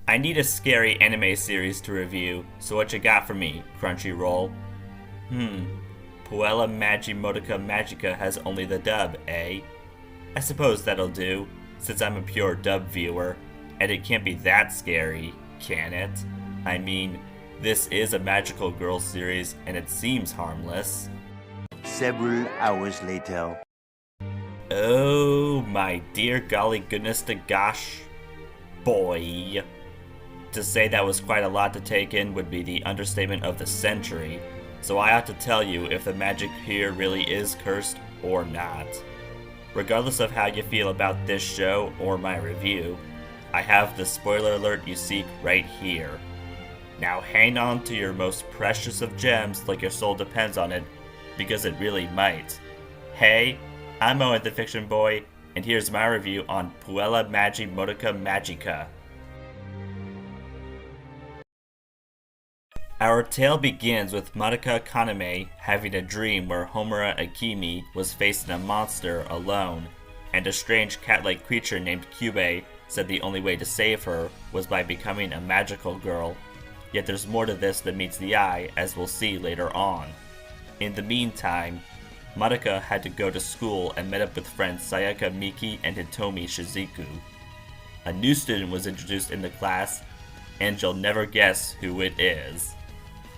I need a scary anime series to review, so what you got for me, Crunchyroll? Puella Magi Madoka Magica has only the dub, eh? I suppose that'll do, since I'm a pure dub viewer, and it can't be that scary, can it? I mean, this is a magical girl series, and it seems harmless. Several hours later. Oh my dear golly goodness to gosh, boy. To say that was quite a lot to take in would be the understatement of the century, so I ought to tell you if the magic here really is cursed or not. Regardless of how you feel about this show or my review, I have the spoiler alert you seek right here. Now hang on to your most precious of gems like your soul depends on it, because it really might. Hey, I'm Owen the Fictionboy, and here's my review on Puella Magi Madoka Magica. Our tale begins with Madoka Kaname having a dream where Homura Akemi was facing a monster alone, and a strange cat-like creature named Kyubey said the only way to save her was by becoming a magical girl. Yet there's more to this than meets the eye, as we'll see later on. In the meantime, Madoka had to go to school and met up with friends Sayaka Miki and Hitomi Shizuku. A new student was introduced in the class, and you'll never guess who it is.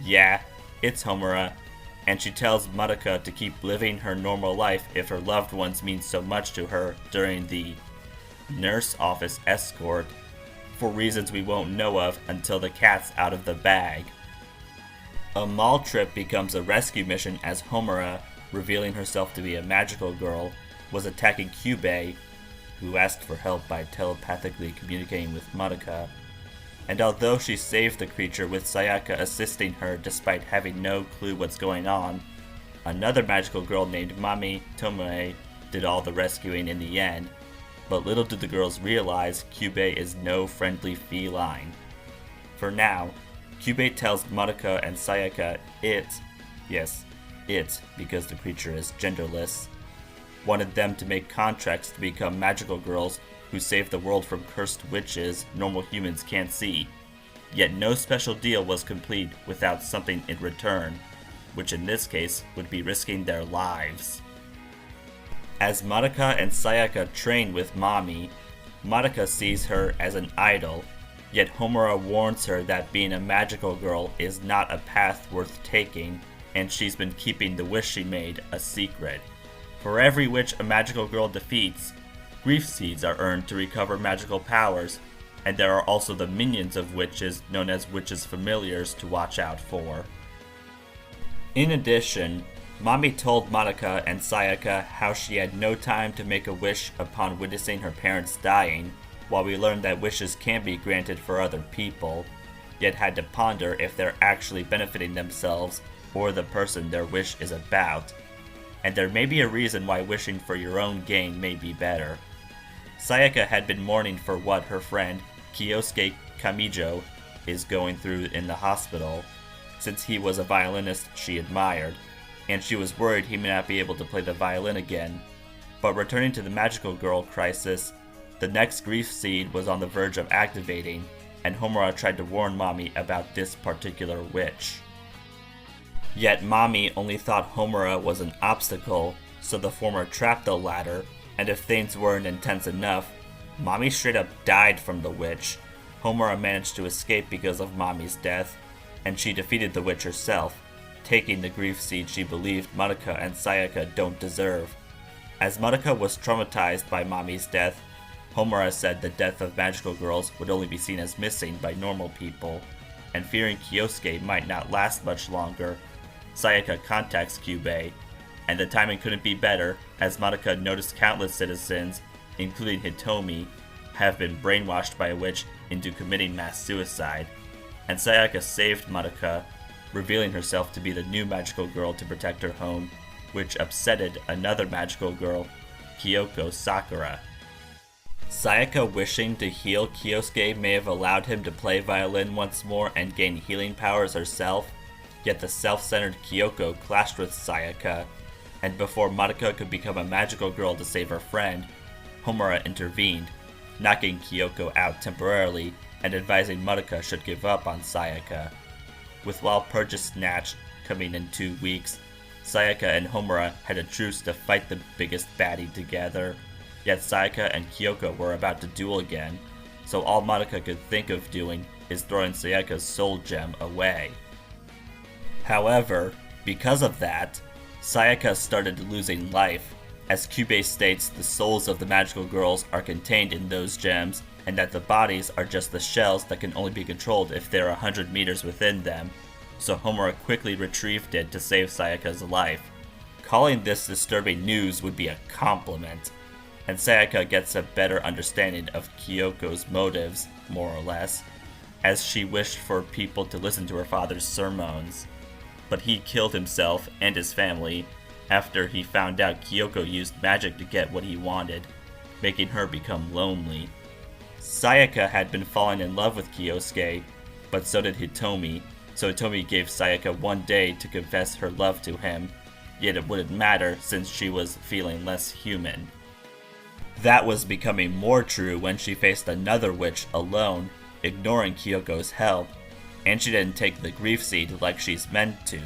Yeah, it's Homura, and she tells Madoka to keep living her normal life if her loved ones mean so much to her during the nurse office escort, for reasons we won't know of until the cat's out of the bag. A mall trip becomes a rescue mission as Homura, revealing herself to be a magical girl, was attacking Kyubey, who asked for help by telepathically communicating with Madoka. And although she saved the creature with Sayaka assisting her despite having no clue what's going on, another magical girl named Mami Tomoe did all the rescuing in the end, but little did the girls realize Kyubey is no friendly feline. For now, Kyubey tells Madoka and Sayaka yes, it, because the creature is genderless, wanted them to make contracts to become magical girls who save the world from cursed witches normal humans can't see. Yet no special deal was complete without something in return, which in this case would be risking their lives. As Madoka and Sayaka train with Mami, Madoka sees her as an idol, yet Homura warns her that being a magical girl is not a path worth taking, and she's been keeping the wish she made a secret. For every witch a magical girl defeats, grief seeds are earned to recover magical powers, and there are also the minions of witches known as witches' familiars to watch out for. In addition, Mami told Madoka and Sayaka how she had no time to make a wish upon witnessing her parents dying, while we learned that wishes can be granted for other people, yet had to ponder if they're actually benefiting themselves or the person their wish is about. And there may be a reason why wishing for your own gain may be better. Sayaka had been mourning for what her friend Kyosuke Kamijo is going through in the hospital, since he was a violinist she admired, and she was worried he may not be able to play the violin again. But returning to the magical girl crisis, the next grief seed was on the verge of activating, and Homura tried to warn Mami about this particular witch. Yet Mami only thought Homura was an obstacle, so the former trapped the latter, and if things weren't intense enough, Mami straight up died from the witch. Homura managed to escape because of Mami's death, and she defeated the witch herself, taking the grief seed she believed Madoka and Sayaka don't deserve. As Madoka was traumatized by Mami's death, Homura said the death of magical girls would only be seen as missing by normal people, and fearing Kyosuke might not last much longer, Sayaka contacts Kyubey, and the timing couldn't be better as Madoka noticed countless citizens, including Hitomi, have been brainwashed by a witch into committing mass suicide, and Sayaka saved Madoka, revealing herself to be the new magical girl to protect her home, which upsetted another magical girl, Kyoko Sakura. Sayaka wishing to heal Kyosuke may have allowed him to play violin once more and gain healing powers herself, yet the self-centered Kyoko clashed with Sayaka, and before Madoka could become a magical girl to save her friend, Homura intervened, knocking Kyoko out temporarily and advising Madoka should give up on Sayaka. With Wild Purchase Snatched coming in 2 weeks, Sayaka and Homura had a truce to fight the biggest baddie together, yet Sayaka and Kyoko were about to duel again, so all Madoka could think of doing is throwing Sayaka's soul gem away. However, because of that, Sayaka started losing life, as Kyubey states the souls of the magical girls are contained in those gems, and that the bodies are just the shells that can only be controlled if they're 100 meters within them, so Homura quickly retrieved it to save Sayaka's life. Calling this disturbing news would be a compliment, and Sayaka gets a better understanding of Kyoko's motives, more or less, as she wished for people to listen to her father's sermons. But he killed himself and his family after he found out Kyoko used magic to get what he wanted, making her become lonely. Sayaka had been falling in love with Kyosuke, but so did Hitomi, so Hitomi gave Sayaka 1 day to confess her love to him, yet it wouldn't matter since she was feeling less human. That was becoming more true when she faced another witch alone, ignoring Kyoko's help, and she didn't take the grief seed like she's meant to.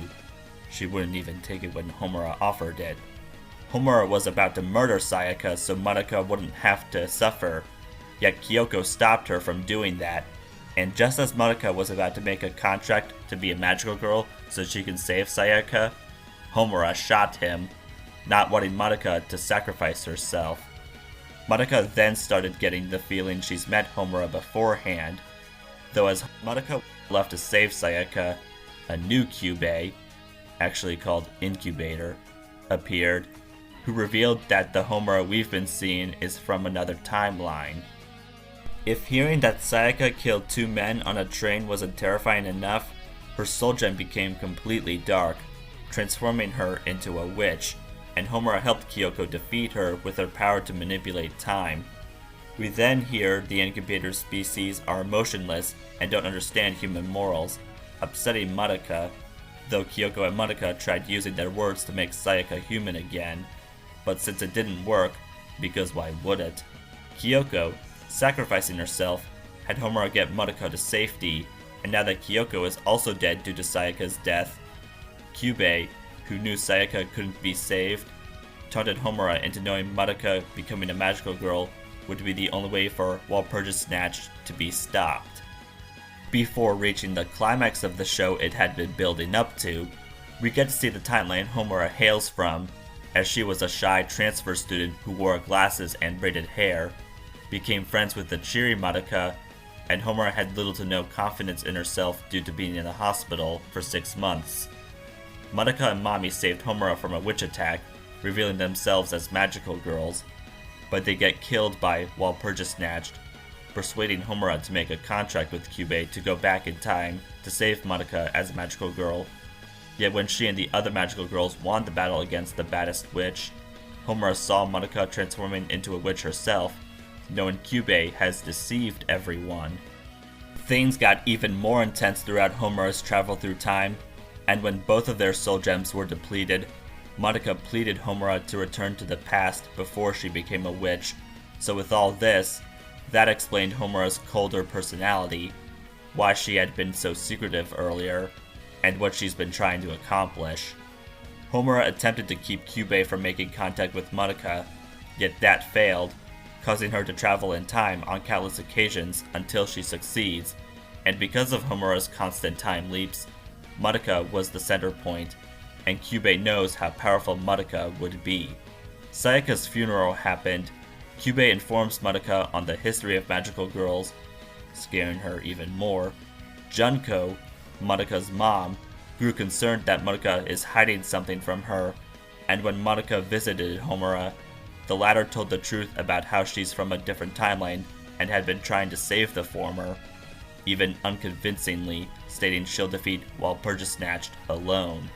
She wouldn't even take it when Homura offered it. Homura was about to murder Sayaka so Madoka wouldn't have to suffer, yet Kyoko stopped her from doing that, and just as Madoka was about to make a contract to be a magical girl so she can save Sayaka, Homura shot him, not wanting Madoka to sacrifice herself. Madoka then started getting the feeling she's met Homura beforehand, though as Madoka left to save Sayaka, a new Kyubey, actually called Incubator, appeared, who revealed that the Homura we've been seeing is from another timeline. If hearing that Sayaka killed 2 men on a train wasn't terrifying enough, her soul gem became completely dark, transforming her into a witch, and Homura helped Kyoko defeat her with her power to manipulate time. We then hear the Incubator species are emotionless and don't understand human morals, upsetting Madoka, though Kyoko and Madoka tried using their words to make Sayaka human again, but since it didn't work, because why would it, Kyoko, sacrificing herself, had Homura get Madoka to safety, and now that Kyoko is also dead due to Sayaka's death, Kyubey, who knew Sayaka couldn't be saved, taunted Homura into knowing Madoka becoming a magical girl would be the only way for Wild Purchase Snatched to be stopped. Before reaching the climax of the show it had been building up to, we get to see the timeline Homura hails from, as she was a shy transfer student who wore glasses and braided hair, became friends with the cheery Madoka, and Homura had little to no confidence in herself due to being in the hospital for 6 months. Madoka and Mami saved Homura from a witch attack, revealing themselves as magical girls, but they get killed by Wild Purchase Snatched, persuading Homura to make a contract with Kyubey to go back in time to save Madoka as a magical girl. Yet when she and the other magical girls won the battle against the baddest witch, Homura saw Madoka transforming into a witch herself, knowing Kyubey has deceived everyone. Things got even more intense throughout Homura's travel through time, and when both of their soul gems were depleted, Madoka pleaded Homura to return to the past before she became a witch, so with all this, that explained Homura's colder personality, why she had been so secretive earlier, and what she's been trying to accomplish. Homura attempted to keep Kyubey from making contact with Madoka, yet that failed, causing her to travel in time on countless occasions until she succeeds, and because of Homura's constant time leaps, Madoka was the center point, and Kyubey knows how powerful Madoka would be. Sayaka's funeral happened. Kyubey informs Madoka on the history of magical girls, scaring her even more. Junko, Madoka's mom, grew concerned that Madoka is hiding something from her, and when Madoka visited Homura, the latter told the truth about how she's from a different timeline and had been trying to save the former, even unconvincingly stating she'll defeat Wild Purchase Snatched alone.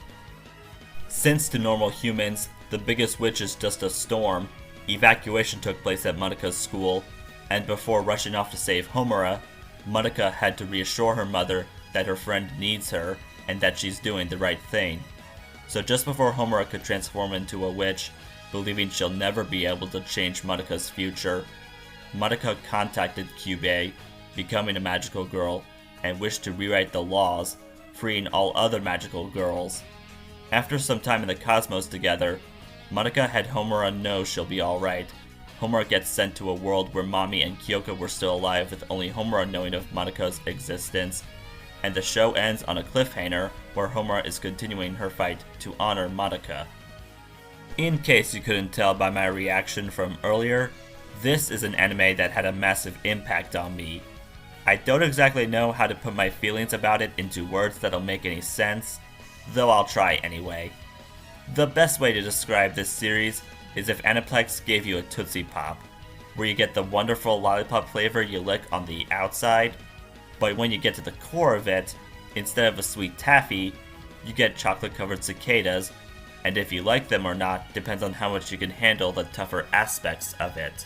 Since to normal humans, the biggest witch is just a storm, evacuation took place at Madoka's school, and before rushing off to save Homura, Madoka had to reassure her mother that her friend needs her and that she's doing the right thing. So just before Homura could transform into a witch, believing she'll never be able to change Madoka's future, Madoka contacted Kyubey, becoming a magical girl, and wished to rewrite the laws, freeing all other magical girls. After some time in the cosmos together, Madoka had Homura know she'll be alright. Homura gets sent to a world where Mami and Kyoka were still alive with only Homura knowing of Madoka's existence, and the show ends on a cliffhanger where Homura is continuing her fight to honor Madoka. In case you couldn't tell by my reaction from earlier, this is an anime that had a massive impact on me. I don't exactly know how to put my feelings about it into words that'll make any sense, though I'll try anyway. The best way to describe this series is if Aniplex gave you a Tootsie Pop, where you get the wonderful lollipop flavor you lick on the outside, but when you get to the core of it, instead of a sweet taffy, you get chocolate-covered cicadas, and if you like them or not depends on how much you can handle the tougher aspects of it.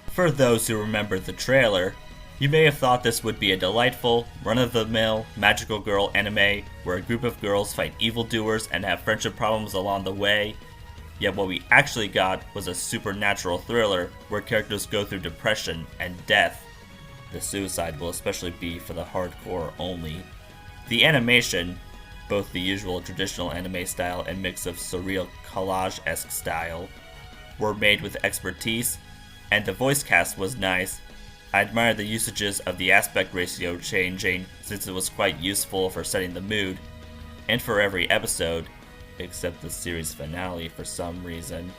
For those who remember the trailer, you may have thought this would be a delightful, run-of-the-mill magical girl anime where a group of girls fight evildoers and have friendship problems along the way, yet what we actually got was a supernatural thriller where characters go through depression and death. The suicide will especially be for the hardcore only. The animation, both the usual traditional anime style and mix of surreal collage-esque style, were made with expertise, and the voice cast was nice. I admire the usages of the aspect ratio changing since it was quite useful for setting the mood, and for every episode, except the series finale for some reason.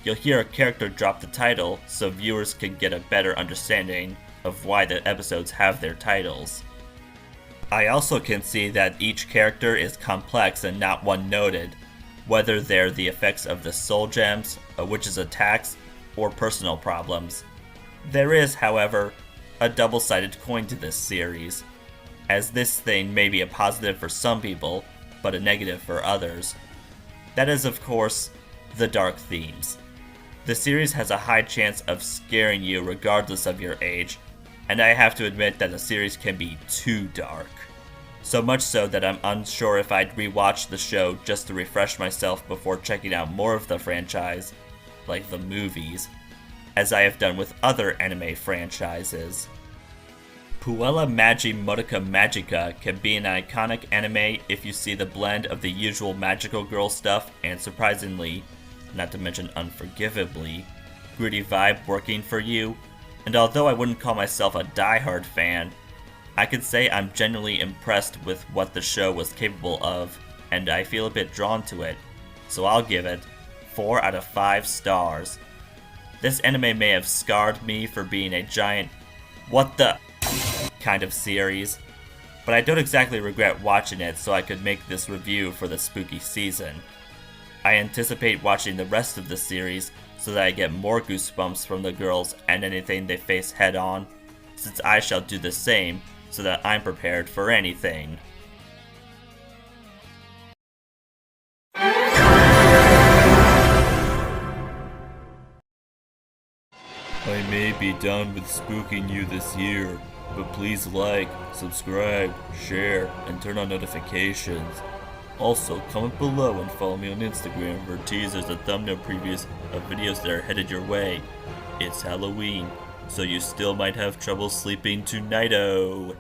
You'll hear a character drop the title so viewers can get a better understanding of why the episodes have their titles. I also can see that each character is complex and not one-noted, whether they're the effects of the soul gems, a witch's attacks, or personal problems. There is, however, a double-sided coin to this series, as this thing may be a positive for some people, but a negative for others. That is, of course, the dark themes. The series has a high chance of scaring you regardless of your age, and I have to admit that the series can be too dark. So much so that I'm unsure if I'd rewatch the show just to refresh myself before checking out more of the franchise, like the movies, as I have done with other anime franchises. Puella Magi Madoka Magica can be an iconic anime if you see the blend of the usual magical girl stuff and surprisingly, not to mention unforgivably, gritty vibe working for you, and although I wouldn't call myself a die-hard fan, I could say I'm genuinely impressed with what the show was capable of, and I feel a bit drawn to it, so I'll give it 4 out of 5 stars. This anime may have scarred me for being a giant what the kind of series, but I don't exactly regret watching it so I could make this review for the spooky season. I anticipate watching the rest of the series so that I get more goosebumps from the girls and anything they face head on, since I shall do the same so that I'm prepared for anything. I may be done with spooking you this year, but please like, subscribe, share, and turn on notifications. Also, comment below and follow me on Instagram for teasers and thumbnail previews of videos that are headed your way. It's Halloween, so you still might have trouble sleeping tonight-o.